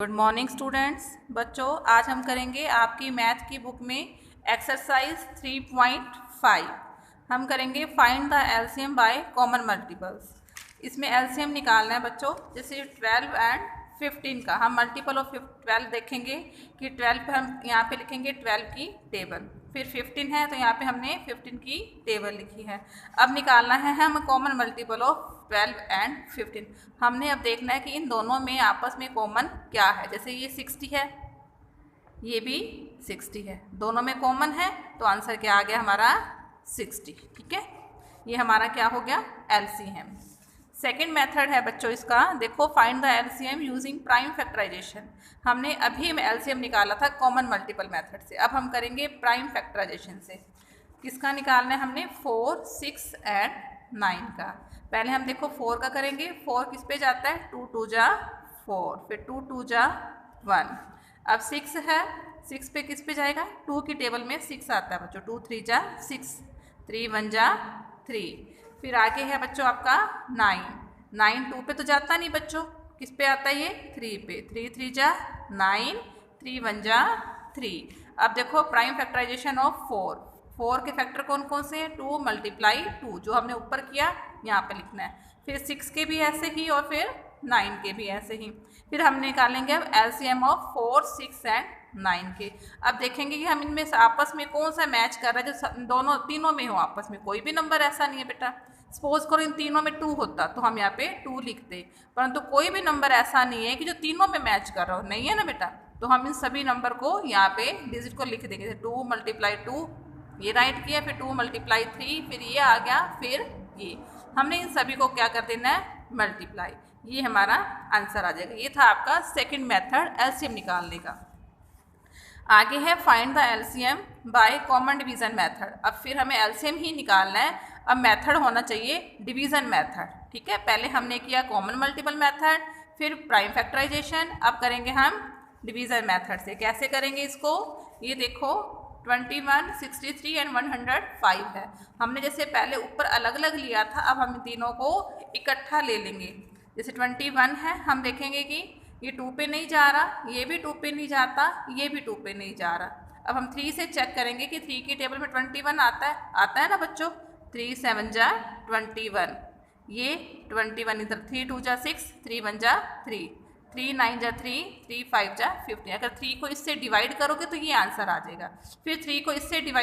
Good morning students. बच्चों, आज हम करेंगे आपकी मैथ की बुक में एक्सरसाइज 3.5। हम करेंगे find the LCM by common multiples. इसमें एलसीएम निकालना है बच्चों। जैसे 12 एंड 15 का हम मल्टीपल ऑफ 12 देखेंगे कि 12 पे हम यहाँ पे लिखेंगे 12 की टेबल, फिर 15 है तो यहाँ पे हमने 15 की टेबल लिखी है। अब निकालना है हम कॉमन मल्टीपल ऑफ 12 एंड 15। हमने अब देखना है कि इन दोनों में आपस में कॉमन क्या है। जैसे ये 60 है, ये भी 60 है, दोनों में कॉमन है तो आंसर क्या आ गया हमारा 60। ठीक है, ये हमारा क्या हो गया एलसीएम। सेकेंड मेथड है बच्चों इसका, देखो find the LCM using prime factorisation. हमने अभी एलसीएम निकाला था कॉमन मल्टीपल मेथड से, अब हम करेंगे प्राइम फैक्टराइजेशन से। किसका निकालना है हमने 4, 6 एंड 9 का। पहले हम देखो 4 का करेंगे। 4 किस पे जाता है 2 2 जा 4, फिर 2 2 जा 1। अब 6 है, 6 पे किस पे जाएगा 2 की टेबल में 6 आता है बच्चों। 2 3 जा 6, 3 1 जा 3। फिर आगे है बच्चों आपका 9। 9 2 पे तो जाता नहीं बच्चों, किस पे आता है ये 3 पे। 3 3 जा 9, 3 1 जा 3। अब देखो प्राइम फैक्टराइजेशन ऑफ 4। 4 के फैक्टर कौन कौन से हैं 2 मल्टीप्लाई 2, जो हमने ऊपर किया यहाँ पे लिखना है। फिर 6 के भी ऐसे ही और फिर 9 के भी ऐसे ही। फिर हम निकालेंगे अब एलसीएम ऑफ 4, 6 एंड 9 के। अब देखेंगे कि हम इनमें से आपस में कौन सा मैच कर रहा है, जो दोनों तीनों में हो आपस में। कोई भी नंबर ऐसा नहीं है बेटा, सपोज करो इन तीनों में 2 होता तो हम यहाँ पे 2 लिखते, परंतु कोई भी नंबर ऐसा नहीं है कि जो तीनों में मैच कर रहा हो, नहीं है ना बेटा। तो हम इन सभी नंबर को यहाँ पे डिजिट को लिख देंगे। 2 मल्टीप्लाई 2 ये राइट किया, फिर 2 मल्टीप्लाई 3, फिर ये आ गया, फिर ये। हमने इन सभी को क्या कर देना है मल्टीप्लाई, ये हमारा आंसर आ जाएगा। ये था आपका सेकंड मेथड एलसीएम निकालने का। आगे है find the LCM by common division method. अब फिर हमें एलसीएम ही निकालना है, अब मेथड होना चाहिए डिवीजन मेथड। ठीक है, पहले हमने किया कॉमन मल्टीपल मेथड, फिर प्राइम फैक्टराइजेशन, अब करेंगे हम डिवीजन मेथड से। कैसे करेंगे इसको, ये देखो 21, 63 एंड 105 है। हमने जैसे पहले ऊपर अलग अलग लिया था, अब हम तीनों को इकट्ठा ले लेंगे। जैसे 21 है, हम देखेंगे कि ये 2 पे नहीं जा रहा, ये भी 2 पे नहीं जाता, ये भी 2 पे नहीं जा रहा। अब हम 3 से चेक करेंगे कि 3 की टेबल में 21 आता है ना बच्चों। 3 7 जा 21, ये 21 इधर 3 2 जा 6, 3 1 जा 3, 3 9 जा 3, 3 5 जा 15। अगर 3 को इससे डिवाइड करोगे तो ये आंसर आ जाएगा। फिर 3 को इससे डिवाइड